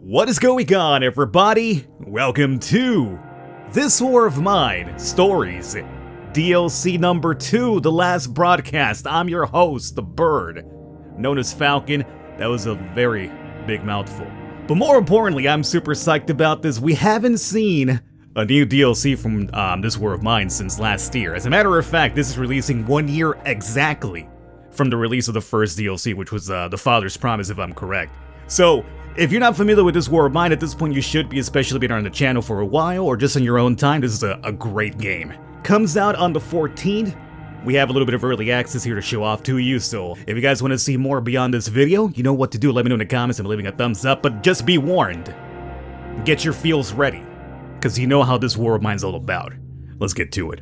What is going on, everybody? Welcome to This War of Mine Stories, DLC number 2, the last broadcast. I'm your host, the bird, known as Falcon. That was a very big mouthful. But more importantly, I'm super psyched about this. We haven't seen a new DLC from This War of Mine since last year. As a matter of fact, this is releasing 1 year exactly from the release of the first DLC, which was The Father's Promise, if I'm correct. So, if you're not familiar with This War of Mine at this point, you should be, especially been on the channel for a while, or just on your own time. This is a great game. Comes out on the 14th. We have a little bit of early access here to show off to you, so if you guys want to see more beyond this video, you know what to do. Let me know in the comments. I'm leaving a thumbs up, but just be warned. Get your feels ready, because you know how This War of Mine's all about. Let's get to it.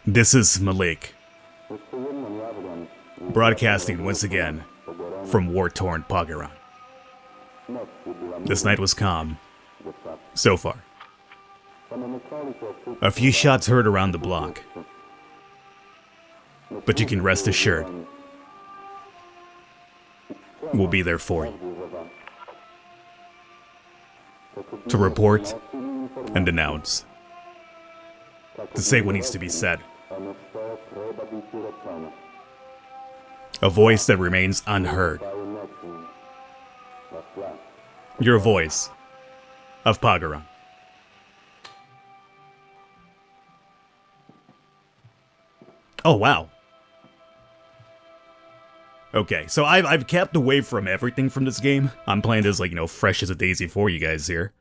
This is Malik, broadcasting once again from war-torn Pagaran. This night was calm, so far. A few shots heard around the block, but you can rest assured, we'll be there for you. To report and denounce. To say what needs to be said. A voice that remains unheard. Your voice of Pagaran. Oh, wow. Okay, so I've kept away from everything from this game. I'm playing this, like, fresh as a daisy for you guys here.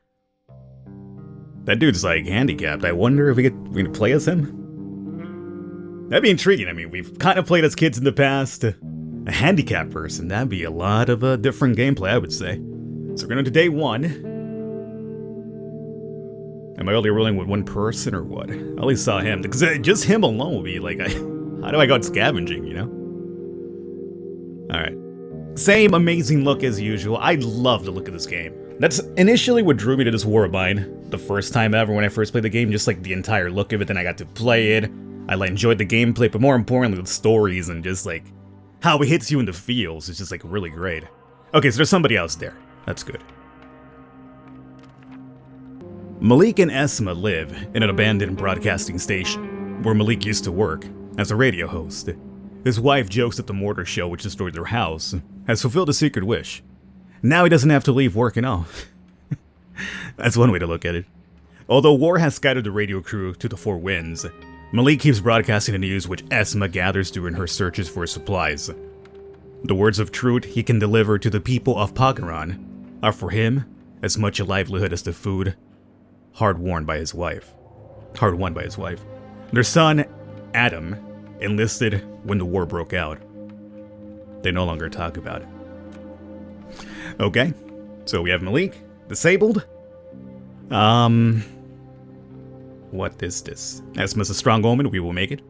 That dude's, like, handicapped. I wonder if we can play as him? That'd be intriguing. I mean, we've kind of played as kids in the past. A handicapped person, that'd be a lot of different gameplay, I would say. So we're going to day 1. Am I only rolling with one person or what? I only saw him, because just him alone would be like, how do I go out scavenging, you know? Alright. Same amazing look as usual. I love the look of this game. That's initially what drew me to This War of Mine. The first time ever when I first played the game, just like the entire look of it, then I got to play it. I enjoyed the gameplay, but more importantly, the stories and just like how it hits you in the feels is just like really great. Okay, so there's somebody else there. That's good. Malik and Esma live in an abandoned broadcasting station, where Malik used to work as a radio host. His wife jokes that the mortar shell which destroyed their house has fulfilled a secret wish. Now he doesn't have to leave work and all. That's one way to look at it. Although war has scattered the radio crew to the 4 winds, Malik keeps broadcasting the news which Esma gathers during her searches for supplies. The words of truth he can deliver to the people of Pagaran are for him as much a livelihood as the food hard-won by his wife. Their son, Adam, enlisted when the war broke out. They no longer talk about it. Okay, so we have Malik, disabled. What is this? Esma's a strong omen, we will make it.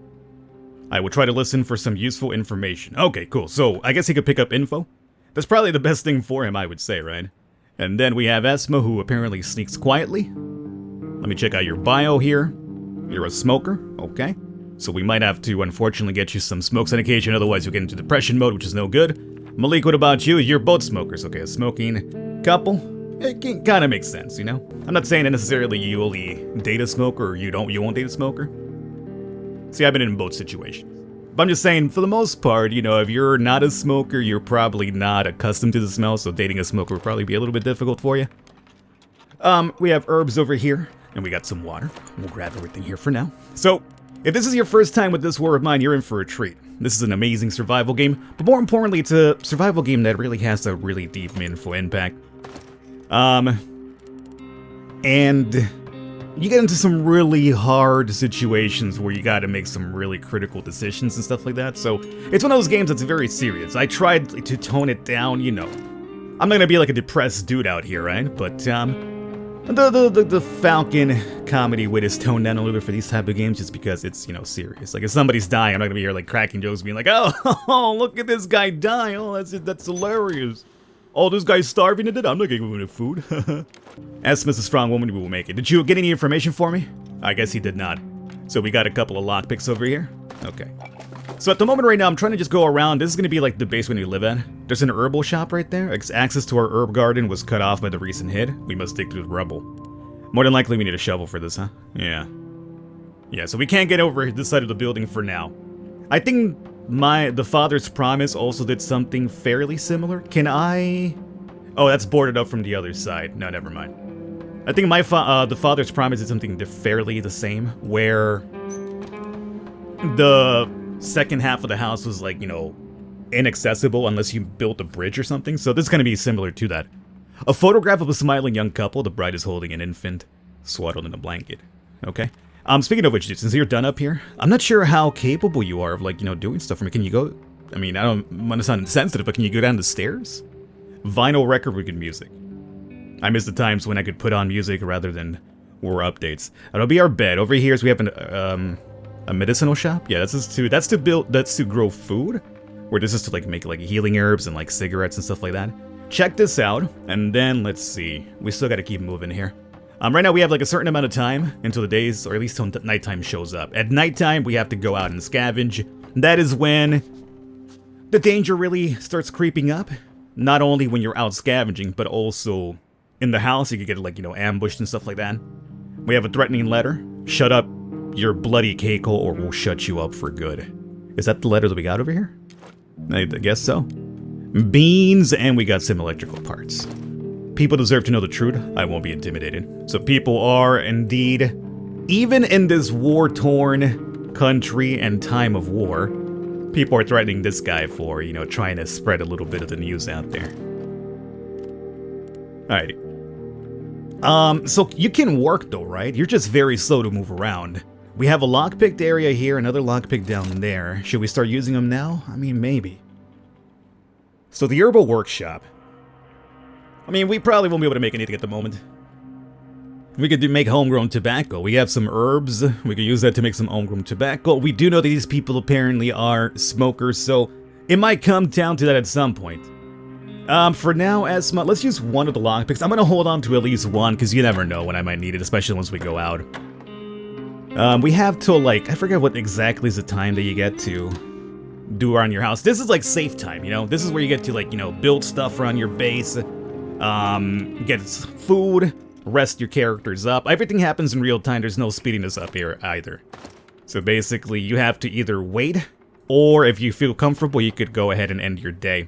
I will try to listen for some useful information. Okay, cool, so I guess he could pick up info. That's probably the best thing for him, I would say, right? And then we have Esma, who apparently sneaks quietly. Let me check out your bio here. You're a smoker, okay. So we might have to, unfortunately, get you some smokes on occasion, otherwise you'll get into depression mode, which is no good. Malik, what about you? You're both smokers, okay, a smoking couple. It kind of makes sense, you know? I'm not saying that necessarily you only date a smoker or you won't date a smoker. See, I've been in both situations. But I'm just saying, for the most part, if you're not a smoker, you're probably not accustomed to the smell, so dating a smoker would probably be a little bit difficult for you. We have herbs over here, and we got some water. We'll grab everything here for now. So, if this is your first time with This War of Mine, you're in for a treat. This is an amazing survival game, but more importantly, it's a survival game that really has a really deep, meaningful impact. And you get into some really hard situations where you gotta make some really critical decisions and stuff like that, so it's one of those games that's very serious. I tried to tone it down, I'm not gonna be like a depressed dude out here, right? But, the Falcon comedy wit is toned down a little bit for these type of games just because it's, serious. Like, if somebody's dying, I'm not gonna be here, like, cracking jokes being like, oh, look at this guy die, oh, that's hilarious. Oh, this guy's starving to death. I'm not giving him food. Esma's a strong woman, we will make it. Did you get any information for me? I guess he did not. So we got a couple of lockpicks over here. Okay. So at the moment right now, I'm trying to just go around. This is going to be like the basement we live at. There's an herbal shop right there. Access to our herb garden was cut off by the recent hit. We must dig through the rubble. More than likely we need a shovel for this, huh? Yeah. Yeah, so we can't get over this side of the building for now. I think the Father's Promise also did something fairly similar. Can I... Oh, that's boarded up from the other side. No, never mind. I think the Father's Promise did something fairly the same, where the second half of the house was like, you know, inaccessible unless you built a bridge or something. So this is going to be similar to that. A photograph of a smiling young couple. The bride is holding an infant swaddled in a blanket. Okay. Speaking of which, dude, since you're done up here, I'm not sure how capable you are of, like, you know, doing stuff for me. Can you go... I mean, I don't want to sound insensitive, but can you go down the stairs? Vinyl record with good music. I miss the times when I could put on music rather than war updates. That'll be our bed. Over here, so we have a medicinal shop. Yeah, that's to grow food. Where this is to like make like healing herbs and like cigarettes and stuff like that. Check this out, and then let's see. We still got to keep moving here. Right now we have like a certain amount of time until the days, or at least until nighttime shows up. At nighttime, we have to go out and scavenge. That is when the danger really starts creeping up. Not only when you're out scavenging, but also in the house. You could get like, you know, ambushed and stuff like that. We have a threatening letter. Shut up, your bloody cackle, or we'll shut you up for good. Is that the letter that we got over here? I guess so. Beans, and we got some electrical parts. People deserve to know the truth. I won't be intimidated. So people are indeed, even in this war-torn country and time of war, people are threatening this guy for, you know, trying to spread a little bit of the news out there. Alrighty. So you can work though, right? You're just very slow to move around. We have a lockpicked area here, another lockpick down there. Should we start using them now? I mean, maybe. So the herbal workshop. I mean, we probably won't be able to make anything at the moment. We could make homegrown tobacco. We have some herbs. We could use that to make some homegrown tobacco. We do know that these people apparently are smokers, so it might come down to that at some point. For now, Esma, let's use one of the lockpicks. I'm gonna hold on to at least one, because you never know when I might need it, especially once we go out. We have till, like, I forget what exactly is the time that you get to do around your house. This is, like, safe time, you know? This is where you get to, like, you know, build stuff around your base, get food, rest your characters up. Everything happens in real time. There's no speeding this up here either. So basically, you have to either wait, or if you feel comfortable, you could go ahead and end your day.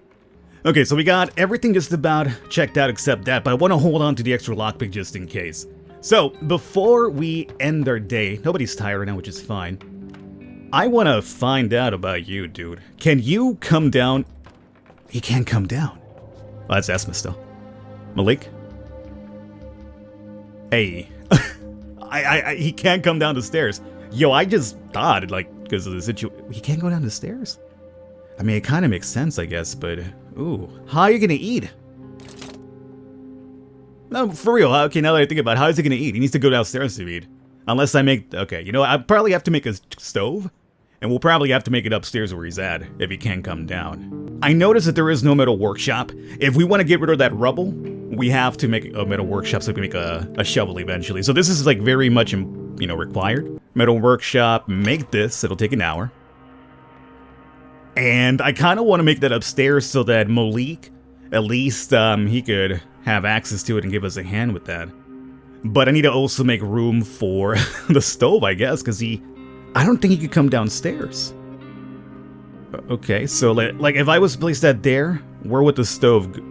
Okay, so we got everything just about checked out except that, but I want to hold on to the extra lockpick just in case. So, before we end our day, nobody's tired right now, which is fine. I want to find out about you, dude. Can you come down? He can't come down. Well, that's Esma still. Malik? Hey. He can't come down the stairs. Yo, I just thought, like, because of the situation, he can't go down the stairs? I mean, it kind of makes sense, I guess, but, ooh. How are you gonna eat? No, for real, okay, now that I think about it, how is he gonna eat? He needs to go downstairs to eat. Unless I make, okay, you know, I probably have to make a stove, and we'll probably have to make it upstairs where he's at, if he can come down. I noticed that there is no metal workshop. If we want to get rid of that rubble, we have to make a metal workshop so we can make a shovel eventually. So this is, like, very much, you know, required. Metal workshop, make this, it'll take an hour. And I kind of want to make that upstairs so that Malik, at least, he could have access to it and give us a hand with that. But I need to also make room for the stove, I guess, because I don't think he could come downstairs. Okay, so like if I was to place that there, where would the stove go?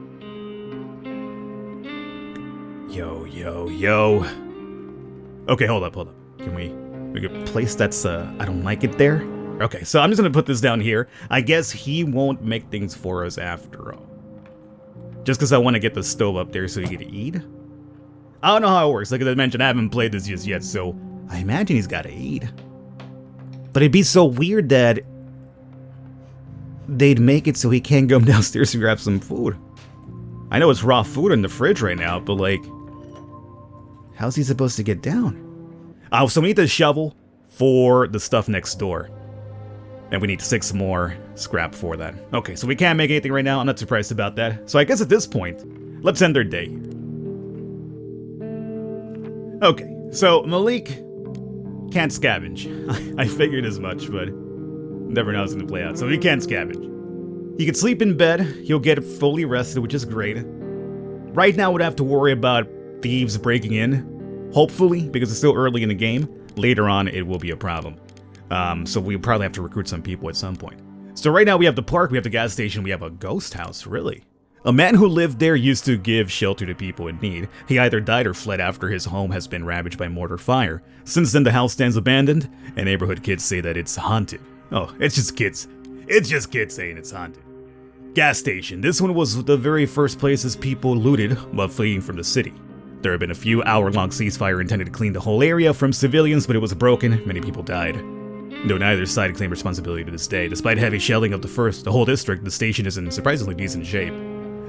Yo. Okay, hold up. Can we could place that's, I don't like it there. Okay, so I'm just gonna put this down here. I guess he won't make things for us after all. Just because I want to get the stove up there so he can eat? I don't know how it works. Like I mentioned, I haven't played this just yet, so I imagine he's gotta eat. But it'd be so weird that they'd make it so he can't go downstairs to grab some food. I know it's raw food in the fridge right now, but like, how's he supposed to get down? Oh, so we need the shovel for the stuff next door. And we need 6 more scrap for that. Okay, so we can't make anything right now. I'm not surprised about that. So I guess at this point, let's end our day. Okay, so Malik can't scavenge. I figured as much, but Never know how it's gonna play out. So he can't scavenge. He can sleep in bed. He'll get fully rested, which is great. Right now, we'd have to worry about thieves breaking in. Hopefully, because it's still early in the game. Later on, it will be a problem. So we'll probably have to recruit some people at some point. So right now we have the park, we have the gas station, we have a ghost house, really. A man who lived there used to give shelter to people in need. He either died or fled after his home has been ravaged by mortar fire. Since then the house stands abandoned, and neighborhood kids say that it's haunted. Oh, it's just kids. It's just kids saying it's haunted. Gas station. This one was the very first places people looted while fleeing from the city. There had been a few hour-long ceasefire intended to clean the whole area from civilians, but it was broken. Many people died. Though neither side claimed responsibility to this day. Despite heavy shelling of the whole district, the station is in surprisingly decent shape.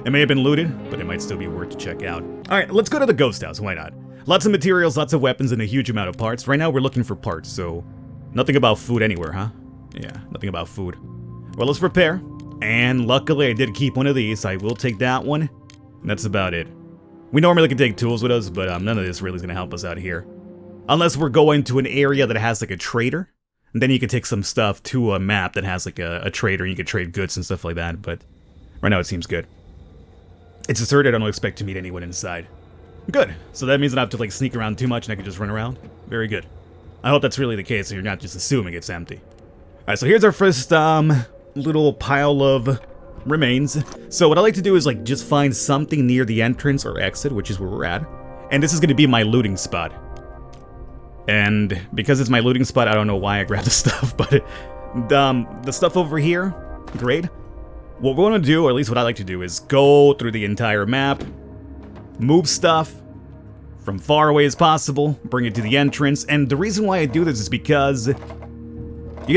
It may have been looted, but it might still be worth to check out. Alright, let's go to the ghost house, why not? Lots of materials, lots of weapons, and a huge amount of parts. Right now we're looking for parts, so nothing about food anywhere, huh? Yeah, nothing about food. Well, let's prepare. And luckily I did keep one of these, I will take that one. And that's about it. We normally can take tools with us, but none of this really is going to help us out here. Unless we're going to an area that has like a trader. And then you can take some stuff to a map that has like a trader, and you can trade goods and stuff like that, but right now it seems good. It's deserted, I don't expect to meet anyone inside. Good, so that means I don't have to like sneak around too much and I can just run around. Very good. I hope that's really the case, so you're not just assuming it's empty. Alright, so here's our first little pile of remains. So what I like to do is like just find something near the entrance or exit, which is where we're at. And this is going to be my looting spot. And because it's my looting spot, I don't know why I grabbed the stuff, but the stuff over here, great. What we want to do, or at least what I like to do, is go through the entire map, move stuff from far away as possible, bring it to the entrance, and the reason why I do this is because you're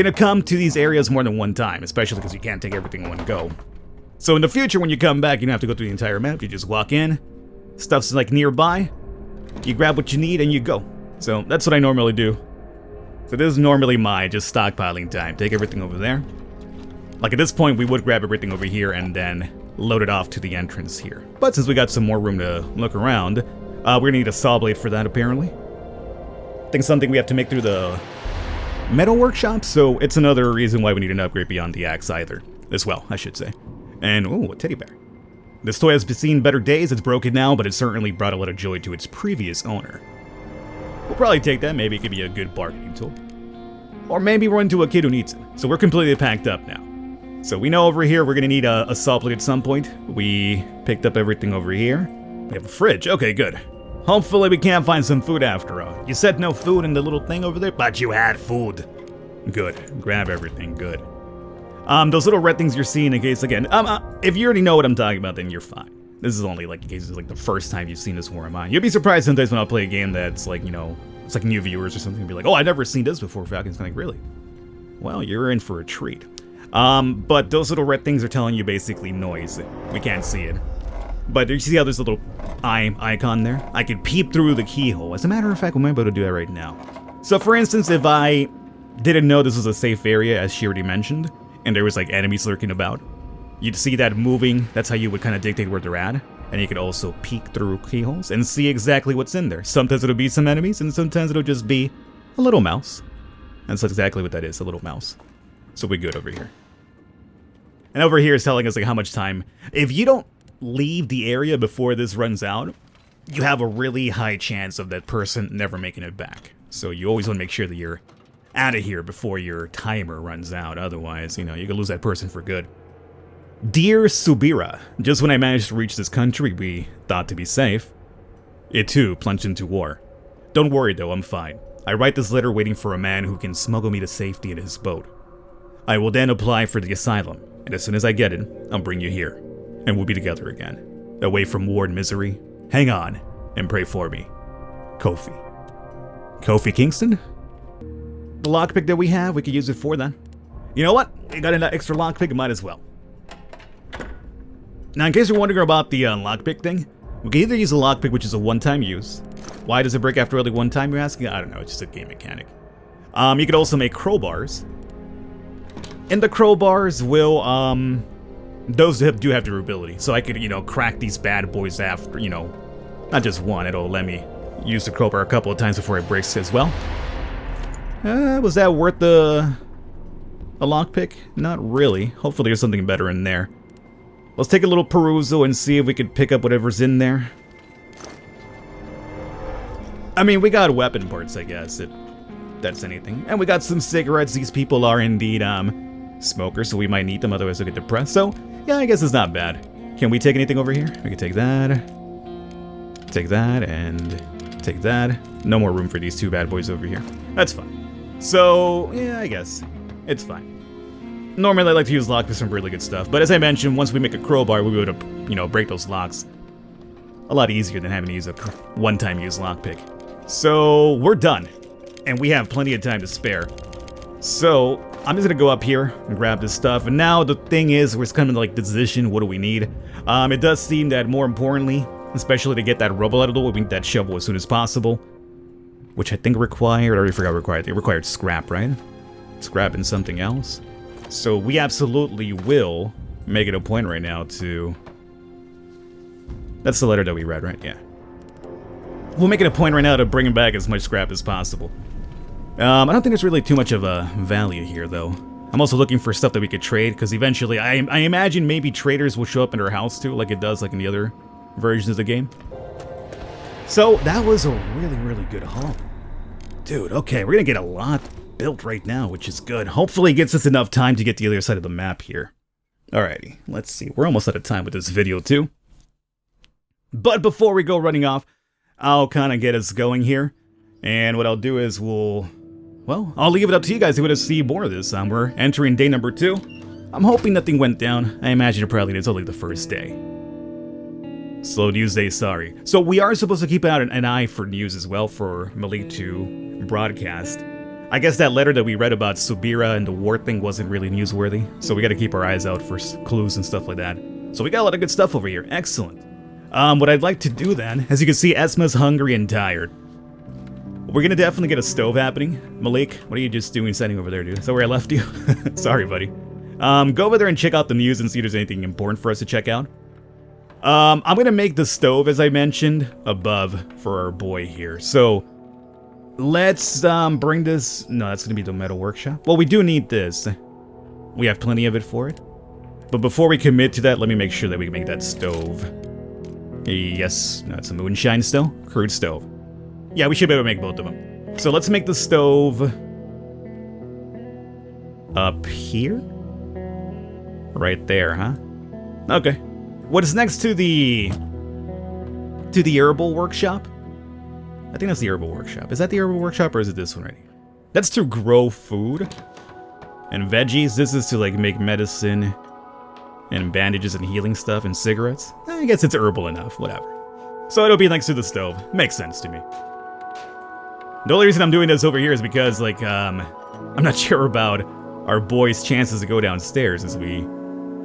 going to come to these areas more than one time, especially because you can't take everything in one go. So in the future, when you come back, you don't have to go through the entire map, you just walk in, stuff's like nearby, you grab what you need, and you go. So that's what I normally do. So this is normally my just stockpiling time. Take everything over there. Like at this point, we would grab everything over here and then load it off to the entrance here. But since we got some more room to look around, we're gonna need a saw blade for that apparently. I think something we have to make through the metal workshop, so it's another reason why we need an upgrade beyond the axe either. As well, I should say. And, ooh, a teddy bear. This toy has seen better days, it's broken now, but it certainly brought a lot of joy to its previous owner. We'll probably take that, maybe it could be a good bargaining tool. Or maybe run into a kid who needs it. So we're completely packed up now. So we know over here we're gonna need a saw blade at some point. We picked up everything over here. We have a fridge, okay, good. Hopefully we can find some food after all. You said no food in the little thing over there, but you had food. Good, grab everything, good. Those little red things you're seeing in case, again, if you already know what I'm talking about, then you're fine. This is only like in case it's like the first time you've seen this War of Mine. You'll be surprised sometimes when I'll play a game that's like, you know, it's like new viewers or something and be like, oh, I've never seen this before, Falcon's kind of like, really? Well, you're in for a treat. But those little red things are telling you basically noise. We can't see it. But you see how there's a little eye icon there? I can peep through the keyhole. As a matter of fact, we might be able to do that right now. So for instance, if I didn't know this was a safe area, as she already mentioned, and there was like enemies lurking about, you'd see that moving. That's how you would kind of dictate where they're at. And you could also peek through keyholes and see exactly what's in there. Sometimes it'll be some enemies, and sometimes it'll just be a little mouse. And that's exactly what that is, a little mouse. So we're good over here. And over here is telling us like how much time. If you don't leave the area before this runs out, you have a really high chance of that person never making it back. So you always want to make sure that you're out of here before your timer runs out. Otherwise, you know, you could lose that person for good. Dear Subira, just when I managed to reach this country we thought to be safe, it too plunged into war. Don't worry though, I'm fine. I write this letter waiting for a man who can smuggle me to safety in his boat. I will then apply for the asylum, and as soon as I get it, I'll bring you here, and we'll be together again. Away from war and misery. Hang on, and pray for me. Kofi. Kofi Kingston? The lockpick that we have, we could use it for that. You know what? We got an extra lockpick, might as well. Now, in case you're wondering about the lockpick thing, we can either use a lockpick, which is a one-time use. Why does it break after only one time, you're asking? I don't know, it's just a game mechanic. You could also make crowbars. And the crowbars will, those do have durability. So I could, you know, crack these bad boys after, you know, not just one, it'll let me use the crowbar a couple of times before it breaks as well. Was that worth the a lockpick? Not really. Hopefully there's something better in there. Let's take a little perusal and see if we could pick up whatever's in there. I mean, we got weapon parts, I guess, if that's anything. And we got some cigarettes. These people are indeed, smokers, so we might need them, otherwise they'll get depressed. So, yeah, I guess it's not bad. Can we take anything over here? We can take that, and take that. No more room for these two bad boys over here. That's fine. So, yeah, I guess it's fine. Normally, I like to use lock for some really good stuff, but as I mentioned, once we make a crowbar, we'll be able to, you know, break those locks a lot easier than having to use a one-time use lockpick. So, we're done, and we have plenty of time to spare. So, I'm just gonna go up here and grab this stuff, and now the thing is, we're kind of like the decision, what do we need? It does seem that more importantly, especially to get that rubble out of the way, we need that shovel as soon as possible. Which I think required, I already forgot required, it required scrap, right? Scrap and something else. So we absolutely will make it a point right now to... That's the letter that we read, right? Yeah. We'll make it a point right now to bring back as much scrap as possible. I don't think there's really too much of a value here, though. I'm also looking for stuff that we could trade, because eventually, I imagine maybe traders will show up in our house too, like it does like in the other versions of the game. So, that was a really, really good haul. Dude, okay, we're gonna get a lot built right now, which is good. Hopefully it gets us enough time to get to the other side of the map here. Alrighty, let's see. We're almost out of time with this video, too. But before we go running off, I'll kind of get us going here. And what I'll do is I'll leave it up to you guys if you want to see more of this. We're entering day number 2. I'm hoping nothing went down. I imagine it probably is only the first day. Slow news day, sorry. So we are supposed to keep out an eye for news as well for Malik to broadcast. I guess that letter that we read about Subira and the war thing wasn't really newsworthy, so we gotta keep our eyes out for clues and stuff like that. So we got a lot of good stuff over here, excellent. What I'd like to do then, as you can see, Esma's hungry and tired. We're gonna definitely get a stove happening. Malik, what are you just doing standing over there, dude? Is that where I left you? Sorry, buddy. Go over there and check out the news and see if there's anything important for us to check out. I'm gonna make the stove, as I mentioned, above for our boy here. So, let's bring this... No, that's gonna be the metal workshop. Well, we do need this. We have plenty of it for it. But before we commit to that, let me make sure that we can make that stove. Yes, no, it's a moonshine still. Crude stove. Yeah, we should be able to make both of them. So let's make the stove... up here? Right there, huh? Okay. What is next to the herbal workshop? I think that's the herbal workshop. Is that the herbal workshop or is it this one right here? That's to grow food and veggies. This is to like make medicine and bandages and healing stuff and cigarettes. I guess it's herbal enough, whatever. So it'll be next to the stove. Makes sense to me. The only reason I'm doing this over here is because like, I'm not sure about our boy's chances to go downstairs, as we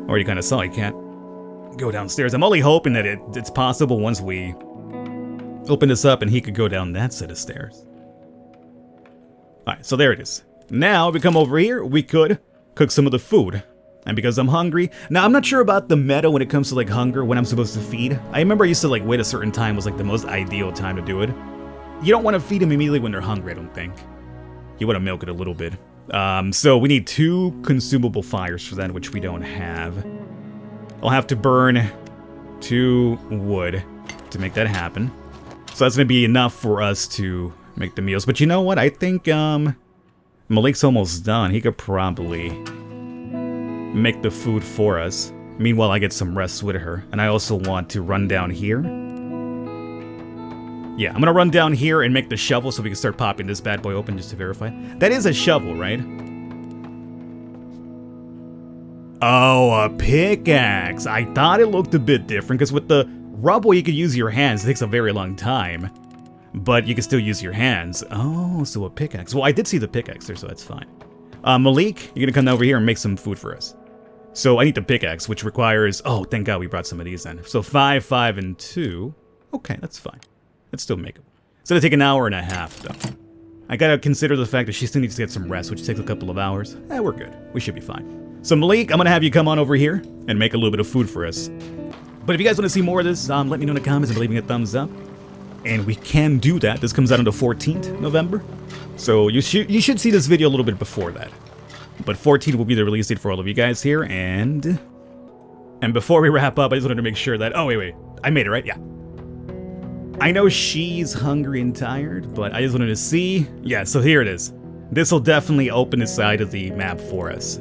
already kind of saw. He can't go downstairs. I'm only hoping that it's possible once we open this up and he could go down that set of stairs. Alright, so there it is. Now, if we come over here, we could cook some of the food. And because I'm hungry... Now, I'm not sure about the meta when it comes to, like, hunger, when I'm supposed to feed. I remember I used to, like, wait a certain time was, like, the most ideal time to do it. You don't want to feed them immediately when they're hungry, I don't think. You want to milk it a little bit. So we need 2 consumable fires for that, which we don't have. I'll have to burn 2 wood to make that happen. So that's going to be enough for us to make the meals. But you know what? I think Malik's almost done. He could probably make the food for us. Meanwhile, I get some rest with her. And I also want to run down here. Yeah, I'm going to run down here and make the shovel so we can start popping this bad boy open just to verify. That is a shovel, right? Oh, a pickaxe. I thought it looked a bit different, because with the rubble you can use your hands. It takes a very long time. But you can still use your hands. Oh, so a pickaxe. Well, I did see the pickaxe there, so that's fine. Malik, you're going to come over here and make some food for us. So I need the pickaxe, which requires... Oh, thank God we brought some of these in. So 5, 5, and 2. Okay, that's fine. That's still makeable. It's going to take an hour and a half, though. I got to consider the fact that she still needs to get some rest, which takes a couple of hours. We're good. We should be fine. So Malik, I'm going to have you come on over here and make a little bit of food for us. But if you guys want to see more of this, let me know in the comments and leaving a thumbs up. And we can do that. This comes out on the 14th November. So you should see this video a little bit before that. But 14 will be the release date for all of you guys here, and before we wrap up, I just wanted to make sure that... Oh, wait. I made it, right? Yeah. I know she's hungry and tired, but I just wanted to see... Yeah, so here it is. This will definitely open the side of the map for us.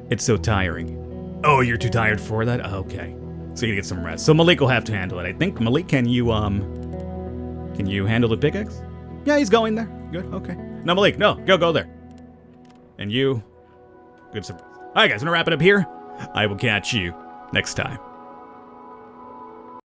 It's so tiring. Oh, you're too tired for that? Okay. So you get some rest. So Malik will have to handle it, I think. Malik, can you handle the pickaxe? Yeah, he's going there. Good, okay. No, Malik, no. Go there. And you... Good surprise. Alright, guys, I'm gonna wrap it up here. I will catch you next time.